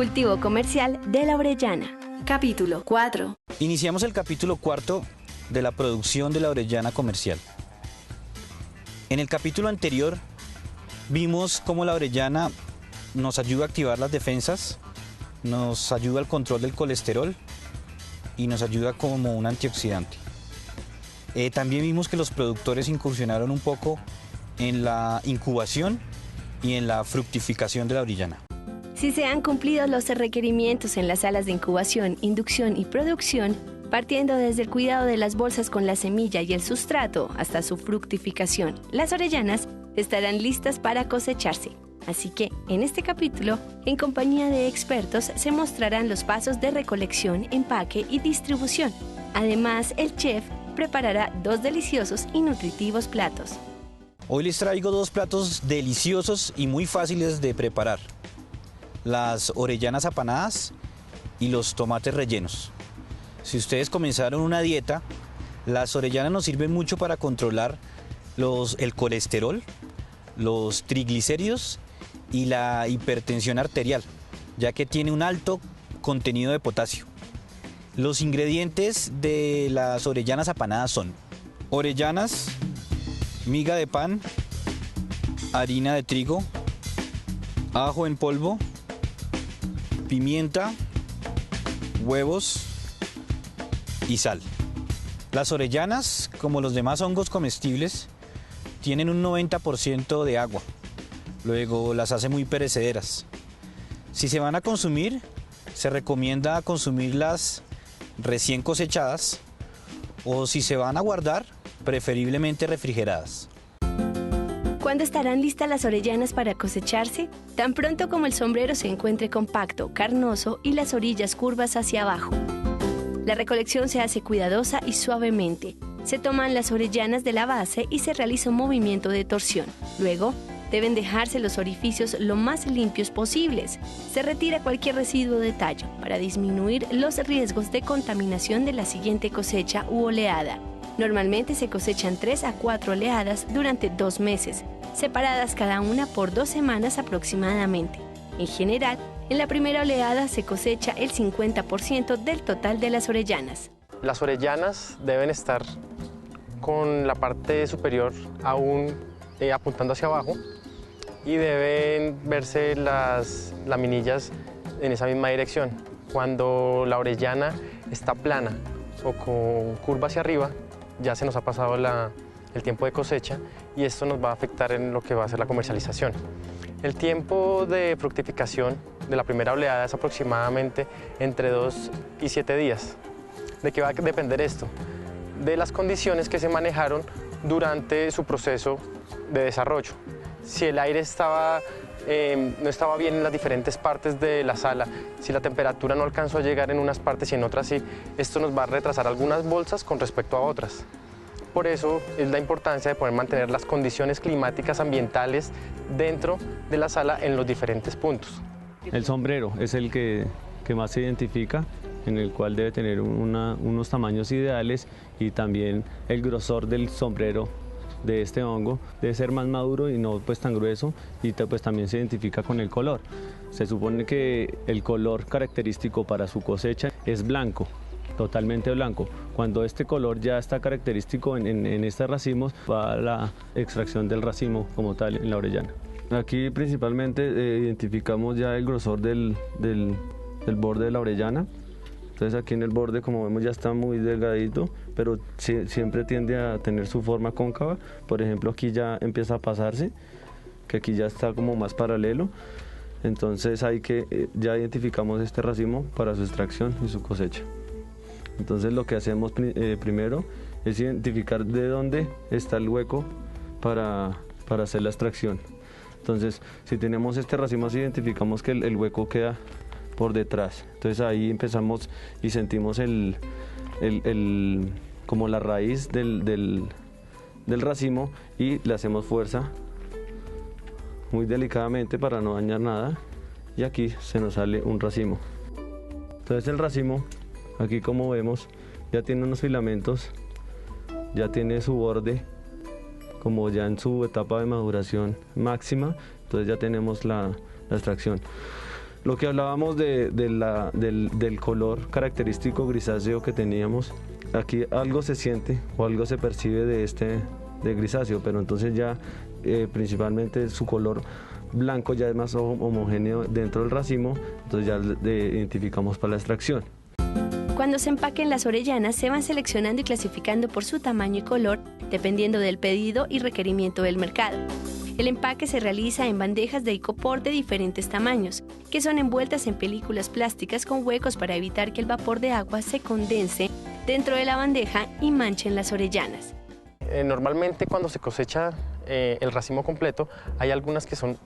Cultivo comercial de la orellana. Capítulo 4. Iniciamos el capítulo 4 de la producción de la orellana comercial. En el capítulo anterior vimos cómo la orellana nos ayuda a activar las defensas, nos ayuda al control del colesterol y nos ayuda como un antioxidante. También vimos que los productores incursionaron un poco en la incubación y en la fructificación de la orellana. Si se han cumplido los requerimientos en las salas de incubación, inducción y producción, partiendo desde el cuidado de las bolsas con la semilla y el sustrato hasta su fructificación, las orellanas estarán listas para cosecharse. Así que, en este capítulo, en compañía de expertos, se mostrarán los pasos de recolección, empaque y distribución. Además, el chef preparará 2 deliciosos y nutritivos platos. Hoy les traigo 2 platos deliciosos y muy fáciles de preparar: las orellanas apanadas y los tomates rellenos. Si ustedes comenzaron una dieta, las orellanas nos sirven mucho para controlar el colesterol, los triglicéridos y la hipertensión arterial, ya que tiene un alto contenido de potasio. Los ingredientes de las orellanas apanadas son orellanas, miga de pan, harina de trigo, ajo en polvo, pimienta, huevos y sal. Las orellanas, como los demás hongos comestibles, tienen un 90% de agua, luego las hace muy perecederas. Si se van a consumir, se recomienda consumirlas recién cosechadas, o si se van a guardar, preferiblemente refrigeradas. ¿Cuándo estarán listas las orellanas para cosecharse? Tan pronto como el sombrero se encuentre compacto, carnoso y las orillas curvas hacia abajo. La recolección se hace cuidadosa y suavemente. Se toman las orellanas de la base y se realiza un movimiento de torsión. Luego, deben dejarse los orificios lo más limpios posibles. Se retira cualquier residuo de tallo para disminuir los riesgos de contaminación de la siguiente cosecha u oleada. Normalmente se cosechan 3 a 4 oleadas durante 2 meses, separadas cada una por 2 semanas aproximadamente. En general, en la primera oleada se cosecha el 50% del total de las orellanas. Las orellanas deben estar con la parte superior aún apuntando hacia abajo, y deben verse las laminillas en esa misma dirección. Cuando la orellana está plana o con curva hacia arriba, ya se nos ha pasado el tiempo de cosecha, y esto nos va a afectar en lo que va a ser la comercialización. El tiempo de fructificación de la primera oleada es aproximadamente entre 2 y 7 días. ¿De qué va a depender esto? De las condiciones que se manejaron durante su proceso de desarrollo. Si el aire no estaba bien en las diferentes partes de la sala, si la temperatura no alcanzó a llegar en unas partes y en otras sí, esto nos va a retrasar algunas bolsas con respecto a otras. Por eso es la importancia de poder mantener las condiciones climáticas ambientales dentro de la sala en los diferentes puntos. El sombrero es el que más se identifica, en el cual debe tener unos tamaños ideales, y también el grosor del sombrero de este hongo debe ser más maduro y no pues tan grueso, y pues también se identifica con el color. Se supone que el color característico para su cosecha es blanco, totalmente blanco. Cuando este color ya está característico en este racimo, va a la extracción del racimo como tal en la orellana. Aquí principalmente identificamos ya el grosor del borde de la orellana. Entonces aquí en el borde, como vemos, ya está muy delgadito, pero siempre tiende a tener su forma cóncava. Por ejemplo, aquí ya empieza a pasarse, que aquí ya está como más paralelo. Entonces ya identificamos este racimo para su extracción y su cosecha. Entonces lo que hacemos primero es identificar de dónde está el hueco para hacer la extracción. Entonces, si tenemos este racimo así, identificamos que el hueco queda por detrás. Entonces ahí empezamos y sentimos como la raíz del racimo, y le hacemos fuerza muy delicadamente para no dañar nada, y aquí se nos sale un racimo. Entonces el racimo, aquí como vemos, ya tiene unos filamentos, ya tiene su borde como ya en su etapa de maduración máxima, entonces ya tenemos la extracción. Lo que hablábamos del color característico grisáceo que teníamos, aquí algo se siente o algo se percibe de grisáceo, pero entonces ya principalmente su color blanco ya es más homogéneo dentro del racimo, entonces ya identificamos para la extracción. Cuando se empaquen las orellanas, se van seleccionando y clasificando por su tamaño y color, dependiendo del pedido y requerimiento del mercado. El empaque se realiza en bandejas de icopor de diferentes tamaños, que son envueltas en películas plásticas con huecos para evitar que el vapor de agua se condense dentro de la bandeja y manchen las orellanas. Normalmente cuando se cosecha el racimo completo, hay algunas que son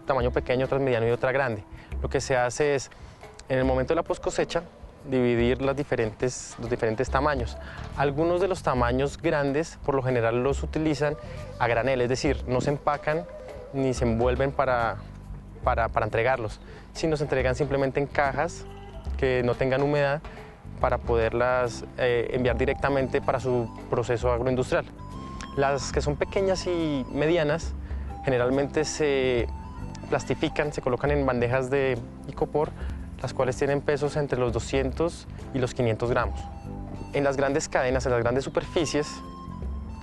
tamaño pequeño, otras mediano y otra grande. Lo que se hace es, en el momento de la post cosecha, dividir los diferentes tamaños. Algunos de los tamaños grandes, por lo general, los utilizan a granel, es decir, no se empacan ni se envuelven para entregarlos, sino se entregan simplemente en cajas que no tengan humedad para poderlas enviar directamente para su proceso agroindustrial. Las que son pequeñas y medianas generalmente se plastifican, se colocan en bandejas de icopor, las cuales tienen pesos entre los 200 y los 500 gramos. En las grandes cadenas, en las grandes superficies,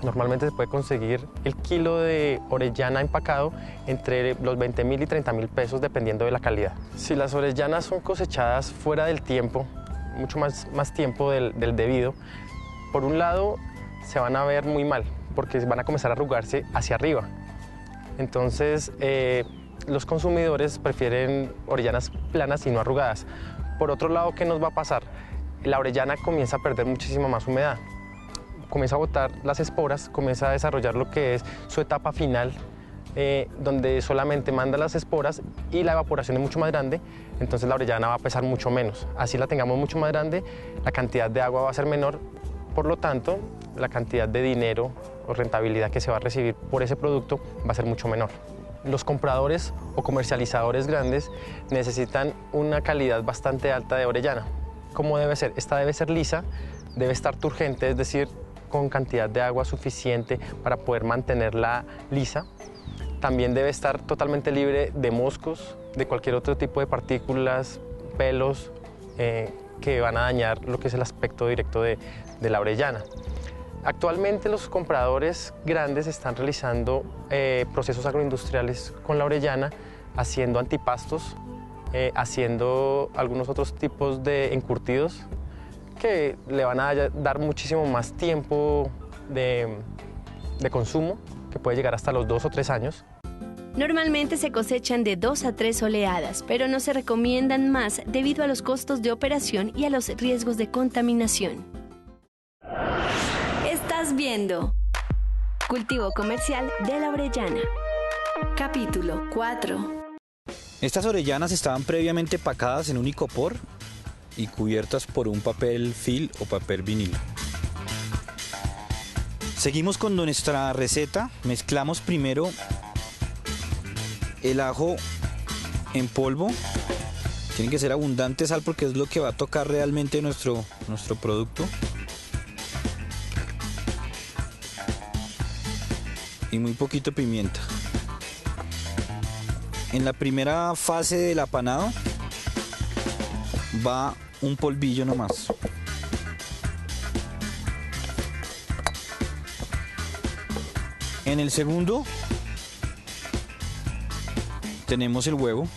normalmente se puede conseguir el kilo de orellana empacado entre los 20.000 y 30.000 pesos dependiendo de la calidad. Si las orellanas son cosechadas fuera del tiempo, mucho más tiempo del debido, por un lado se van a ver muy mal porque van a comenzar a arrugarse hacia arriba. Entonces los consumidores prefieren orellanas planas y no arrugadas. Por otro lado, ¿qué nos va a pasar? La orellana comienza a perder muchísima más humedad, comienza a botar las esporas, comienza a desarrollar lo que es su etapa final, donde solamente manda las esporas y la evaporación es mucho más grande, entonces la orellana va a pesar mucho menos. Así la tengamos mucho más grande, la cantidad de agua va a ser menor, por lo tanto, la cantidad de dinero o rentabilidad que se va a recibir por ese producto va a ser mucho menor. Los compradores o comercializadores grandes necesitan una calidad bastante alta de orellana. ¿Cómo debe ser? Esta debe ser lisa, debe estar turgente, es decir, con cantidad de agua suficiente para poder mantenerla lisa. También debe estar totalmente libre de moscos, de cualquier otro tipo de partículas, pelos que van a dañar lo que es el aspecto directo de la orellana. Actualmente los compradores grandes están realizando procesos agroindustriales con la orellana, haciendo antipastos, haciendo algunos otros tipos de encurtidos que le van a dar muchísimo más tiempo de consumo, que puede llegar hasta los 2 o 3 años. Normalmente se cosechan de 2 a 3 oleadas, pero no se recomiendan más debido a los costos de operación y a los riesgos de contaminación. Estás viendo Cultivo Comercial de la Orellana. Capítulo 4. Estas orellanas estaban previamente empacadas en un icopor y cubiertas por un papel film o papel vinilo. Seguimos con nuestra receta. Mezclamos primero el ajo en polvo. Tiene que ser abundante sal porque es lo que va a tocar realmente nuestro producto. Y muy poquito pimienta. En la primera fase del apanado va un polvillo nomás. En el segundo tenemos el huevo.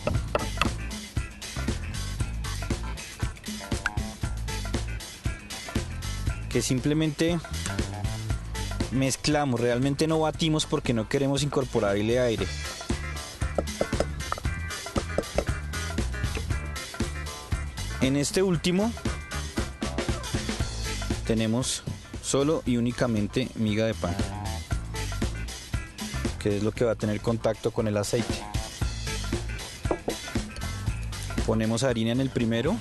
Que simplemente mezclamos, realmente no batimos porque no queremos incorporarle aire. En este último tenemos solo y únicamente miga de pan, que es lo que va a tener contacto con el aceite. Ponemos harina en el primero.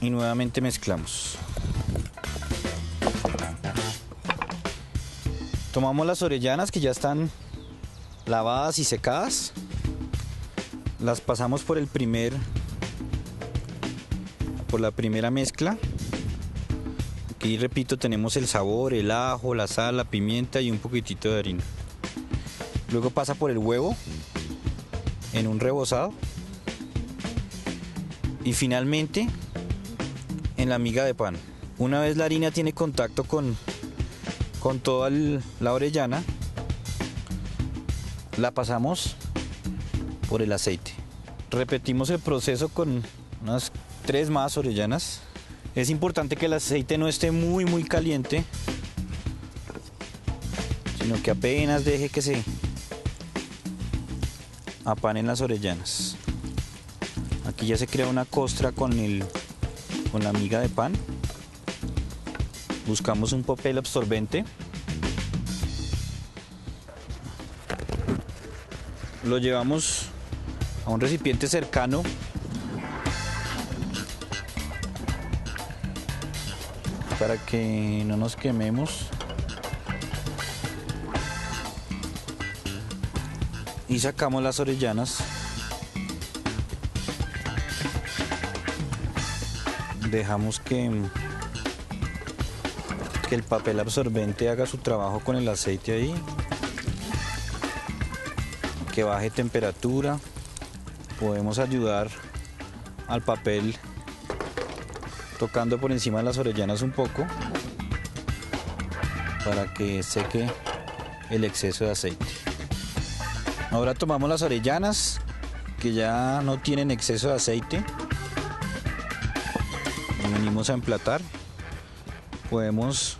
Y nuevamente mezclamos. Tomamos las orellanas que ya están lavadas y secadas. Las pasamos por la primera mezcla, Aquí, repito, tenemos el sabor, el ajo, la sal, la pimienta y un poquitito de harina. Luego pasa por el huevo en un rebozado. Y finalmente en la miga de pan. Una vez la harina tiene contacto con toda la orellana, la pasamos por el aceite. Repetimos el proceso con unas 3 más orellanas. Es importante que el aceite no esté muy caliente, sino que apenas deje que se apanen las orellanas. Aquí ya se crea una costra con la miga de pan. Buscamos un papel absorbente. Lo llevamos a un recipiente cercano. Para que no nos quememos. Y sacamos las orellanas. Dejamos que el papel absorbente haga su trabajo con el aceite ahí. Que baje temperatura. Podemos ayudar al papel tocando por encima de las orellanas un poco para que seque el exceso de aceite. Ahora tomamos las orellanas que ya no tienen exceso de aceite y venimos a emplatar. Podemos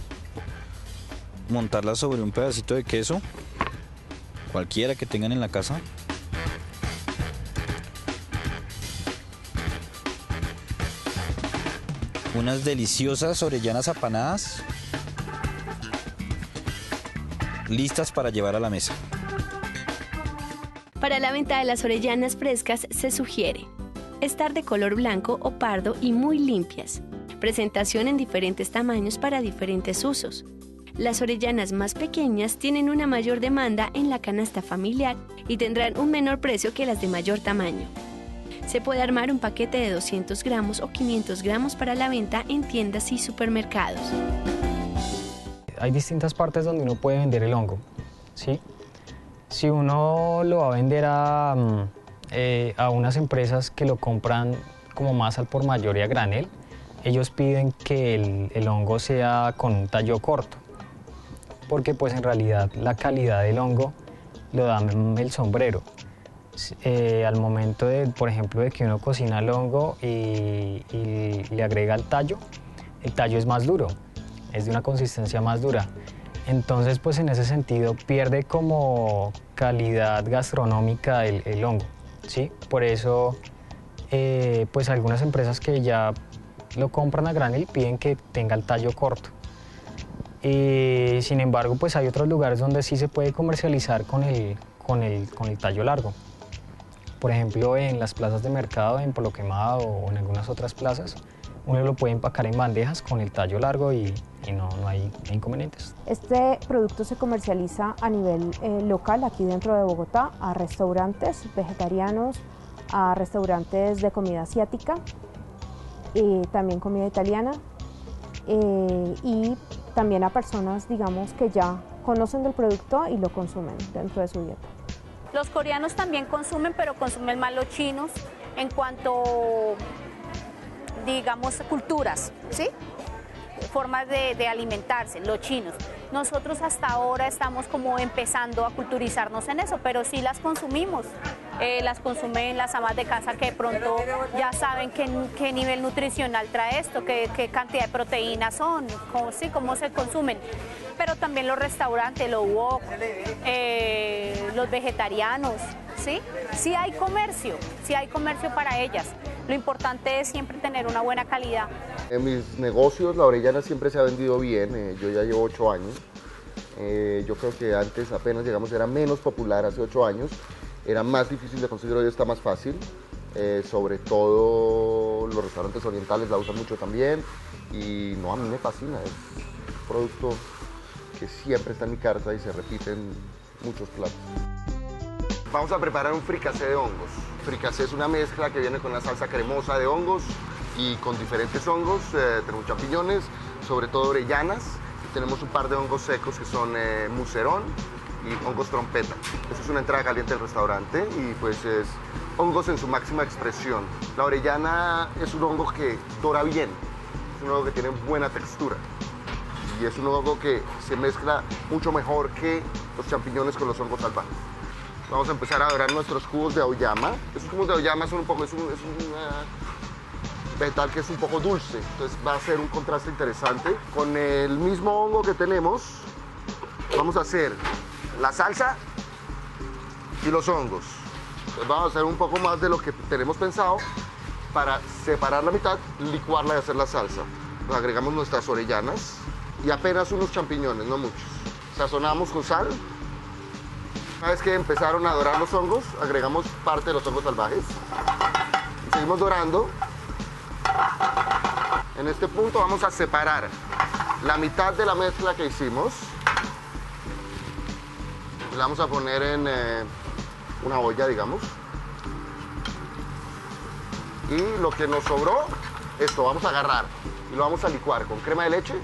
montarlas sobre un pedacito de queso, cualquiera que tengan en la casa. Unas deliciosas orellanas apanadas, listas para llevar a la mesa. Para la venta de las orellanas frescas se sugiere estar de color blanco o pardo y muy limpias. Presentación en diferentes tamaños para diferentes usos. Las orellanas más pequeñas tienen una mayor demanda en la canasta familiar y tendrán un menor precio que las de mayor tamaño. Se puede armar un paquete de 200 gramos o 500 gramos para la venta en tiendas y supermercados. Hay distintas partes donde uno puede vender el hongo, ¿sí? Si uno lo va a vender a unas empresas que lo compran como más al por mayor y a granel, ellos piden que el hongo sea con un tallo corto, porque pues en realidad la calidad del hongo lo da el sombrero. Al momento de, por ejemplo, de que uno cocina el hongo y le agrega el tallo es más duro, es de una consistencia más dura. Entonces, pues en ese sentido pierde como calidad gastronómica el hongo, ¿sí? Por eso, pues algunas empresas que ya lo compran a granel piden que tenga el tallo corto. Y sin embargo, pues hay otros lugares donde sí se puede comercializar con el tallo largo. Por ejemplo, en las plazas de mercado, en Polo Quemado o en algunas otras plazas, uno lo puede empacar en bandejas con el tallo largo y no hay inconvenientes. Este producto se comercializa a nivel local, aquí dentro de Bogotá, a restaurantes vegetarianos, a restaurantes de comida asiática, también comida italiana, y también a personas, digamos, que ya conocen del producto y lo consumen dentro de su dieta. Los coreanos también consumen, pero consumen más los chinos en cuanto, digamos, culturas, ¿sí? Formas de alimentarse, los chinos. Nosotros hasta ahora estamos como empezando a culturizarnos en eso, pero sí las consumimos. Las consumen las amas de casa que de pronto ya saben qué nivel nutricional trae esto, qué cantidad de proteínas son, cómo se consumen. Pero también los restaurantes, los wok, los vegetarianos, ¿sí? Sí hay comercio para ellas. Lo importante es siempre tener una buena calidad. En mis negocios la orellana siempre se ha vendido bien, yo ya llevo 8 años. Yo creo que antes apenas llegamos, era menos popular hace 8 años, era más difícil de conseguir, hoy está más fácil. Sobre todo los restaurantes orientales la usan mucho también y no, a mí me fascina, es un producto que siempre está en mi carta y se repite en muchos platos. Vamos a preparar un fricasé de hongos. Fricasé es una mezcla que viene con una salsa cremosa de hongos y con diferentes hongos, tenemos champiñones, sobre todo orellanas. Tenemos un par de hongos secos que son mucerón y hongos trompeta. Esa es una entrada caliente del restaurante y pues es hongos en su máxima expresión. La orellana es un hongo que dora bien, es un hongo que tiene buena textura y es un hongo que se mezcla mucho mejor que los champiñones con los hongos salvajes. Vamos a empezar a dorar nuestros cubos de auyama. Estos cubos de auyama son un poco, es un vegetal que es un poco dulce, entonces va a ser un contraste interesante. Con el mismo hongo que tenemos, vamos a hacer la salsa y los hongos. Entonces vamos a hacer un poco más de lo que tenemos pensado para separar la mitad, licuarla y hacer la salsa. Nos agregamos nuestras orellanas y apenas unos champiñones, no muchos. Sazonamos con sal. Una vez que empezaron a dorar los hongos, agregamos parte de los hongos salvajes y seguimos dorando. En este punto vamos a separar la mitad de la mezcla que hicimos. La vamos a poner en una olla, digamos. Y lo que nos sobró, esto vamos a agarrar y lo vamos a licuar con crema de leche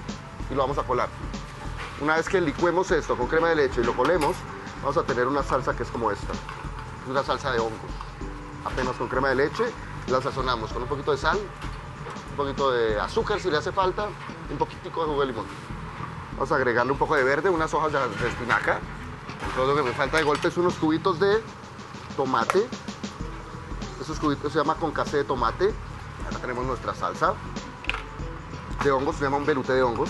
y lo vamos a colar. Una vez que licuemos esto con crema de leche y lo colemos, vamos a tener una salsa que es como esta. Es una salsa de hongos. Apenas con crema de leche, la sazonamos con un poquito de sal, un poquito de azúcar si le hace falta, y un poquitico de jugo de limón. Vamos a agregarle un poco de verde, unas hojas de espinaca. Todo lo que me falta de golpe es unos cubitos de tomate. Esos cubitos se llama concassé de tomate. Acá tenemos nuestra salsa de hongos, se llama un velouté de hongos.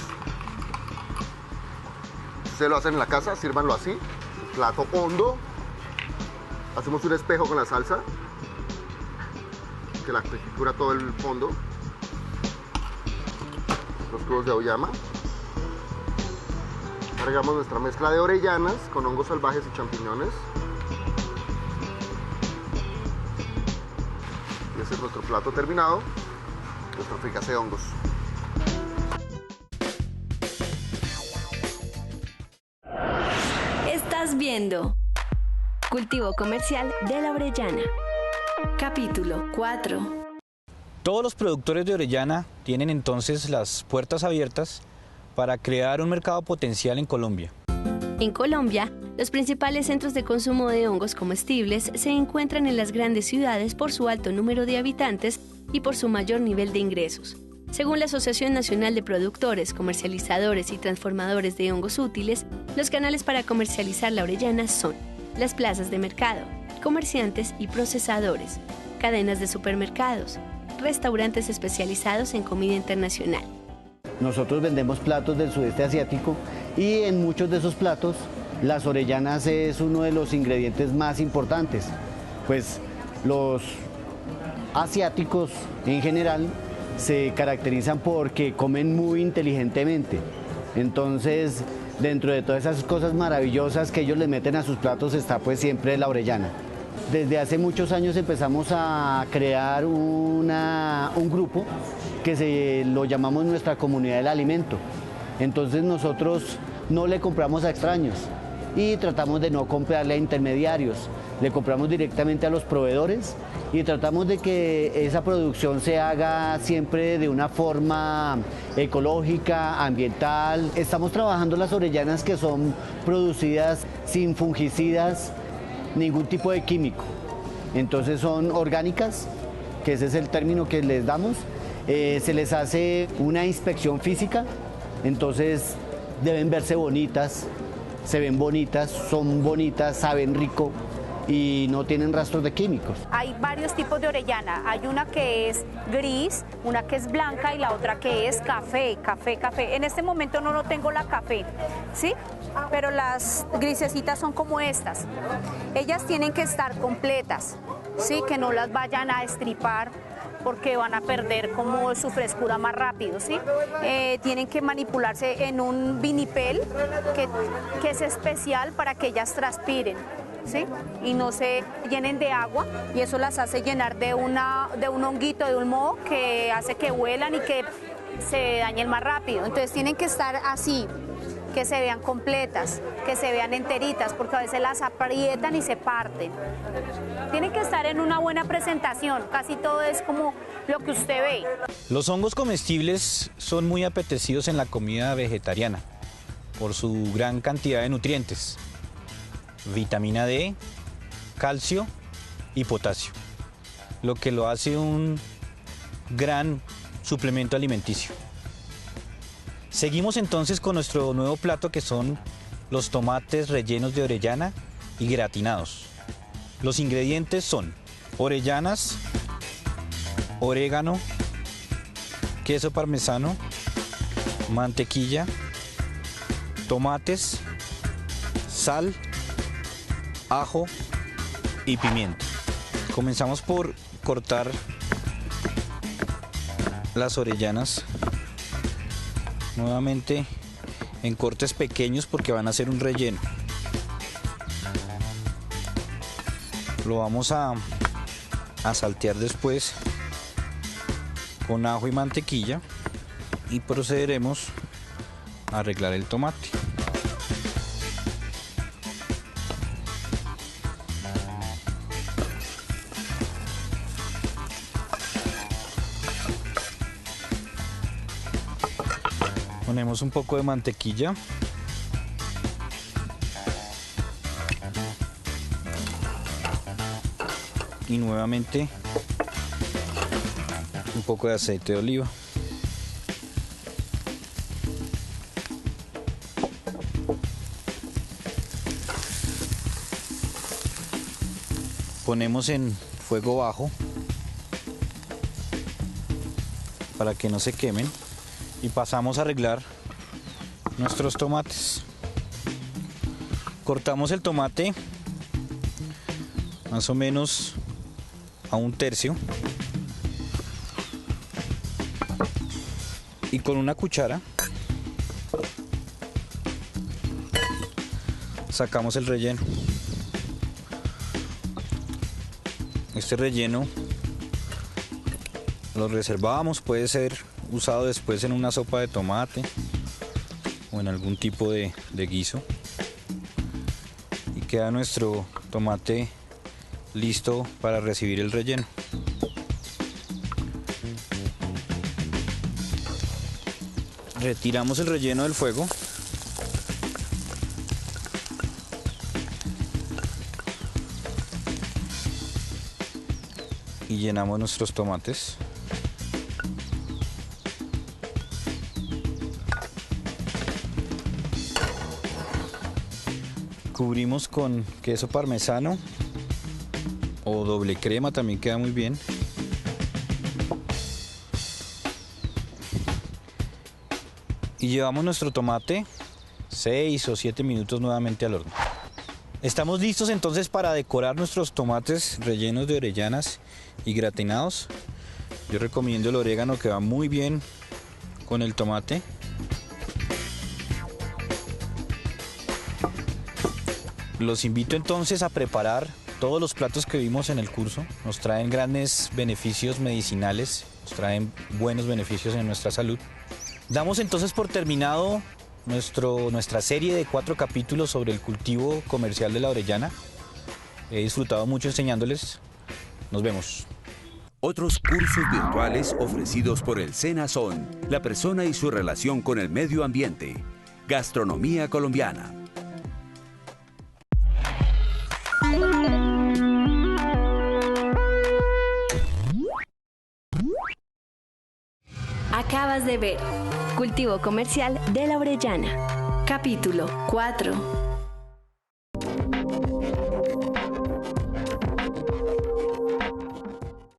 Si ustedes lo hacen en la casa, sírvanlo así, un plato hondo. Hacemos un espejo con la salsa, que la cubra todo el fondo. Los cubos de auyama. Agregamos nuestra mezcla de orellanas con hongos salvajes y champiñones. Y ese es nuestro plato terminado, nuestro fricasé de hongos. Estás viendo Cultivo Comercial de la Orellana. Capítulo 4. Todos los productores de orellana tienen entonces las puertas abiertas para crear un mercado potencial en Colombia. En Colombia, los principales centros de consumo de hongos comestibles se encuentran en las grandes ciudades por su alto número de habitantes y por su mayor nivel de ingresos. Según la Asociación Nacional de Productores, Comercializadores y Transformadores de Hongos Útiles, los canales para comercializar la orellana son las plazas de mercado, comerciantes y procesadores, cadenas de supermercados, restaurantes especializados en comida internacional. Nosotros vendemos platos del sudeste asiático y en muchos de esos platos las orellanas es uno de los ingredientes más importantes. Pues los asiáticos en general se caracterizan porque comen muy inteligentemente. Entonces, dentro de todas esas cosas maravillosas que ellos le meten a sus platos está pues siempre la orellana. Desde hace muchos años empezamos a crear un grupo que lo llamamos nuestra comunidad del alimento. Entonces nosotros no le compramos a extraños y tratamos de no comprarle a intermediarios. Le compramos directamente a los proveedores y tratamos de que esa producción se haga siempre de una forma ecológica, ambiental. Estamos trabajando las orellanas que son producidas sin fungicidas, ningún tipo de químico. Entonces son orgánicas, que ese es el término que les damos. Se les hace una inspección física, entonces deben verse bonitas, se ven bonitas, son bonitas, saben rico y no tienen rastros de químicos. Hay varios tipos de orellana. Hay una que es gris, una que es blanca y la otra que es café. En este momento no tengo la café, ¿sí? Pero las grisecitas son como estas. Ellas tienen que estar completas, ¿sí? Que no las vayan a estripar porque van a perder como su frescura más rápido, ¿sí? Tienen que manipularse en un vinipel que es especial para que ellas transpiren, ¿sí? Y no se llenen de agua, y eso las hace llenar de un honguito, de un moho que hace que huelan y que se dañen más rápido. Entonces tienen que estar así, que se vean completas, que se vean enteritas, porque a veces las aprietan y se parten. Tienen que estar en una buena presentación, casi todo es como lo que usted ve. Los hongos comestibles son muy apetecidos en la comida vegetariana por su gran cantidad de nutrientes, vitamina D, calcio y potasio, lo que lo hace un gran suplemento alimenticio. Seguimos entonces con nuestro nuevo plato, que son los tomates rellenos de orellana y gratinados. Los ingredientes son orellanas, orégano, queso parmesano, mantequilla, tomates, sal, ajo y pimienta. Comenzamos por cortar las orellanas nuevamente en cortes pequeños porque van a hacer un relleno. Lo vamos a saltear después con ajo y mantequilla y procederemos a arreglar el tomate. Ponemos un poco de mantequilla. Y nuevamente un poco de aceite de oliva. Ponemos en fuego bajo para que no se quemen y pasamos a arreglar nuestros tomates. Cortamos el tomate más o menos a 1/3 y con una cuchara sacamos el relleno. Este relleno lo reservamos, puede ser usado después en una sopa de tomate o en algún tipo de guiso, y queda nuestro tomate listo para recibir el relleno. Retiramos el relleno del fuego y llenamos nuestros tomates. Cubrimos con queso parmesano o doble crema, también queda muy bien. Y llevamos nuestro tomate 6 o 7 minutos nuevamente al horno. Estamos listos entonces para decorar nuestros tomates rellenos de orellanas y gratinados. Yo recomiendo el orégano, que va muy bien con el tomate. Los invito entonces a preparar todos los platos que vimos en el curso. Nos traen grandes beneficios medicinales, nos traen buenos beneficios en nuestra salud. Damos entonces por terminado nuestra serie de 4 capítulos sobre el cultivo comercial de la orellana. He disfrutado mucho enseñándoles. Nos vemos. Otros cursos virtuales ofrecidos por el SENA son la persona y su relación con el medio ambiente, gastronomía colombiana. Acabas de ver Cultivo Comercial de la Orellana, capítulo 4.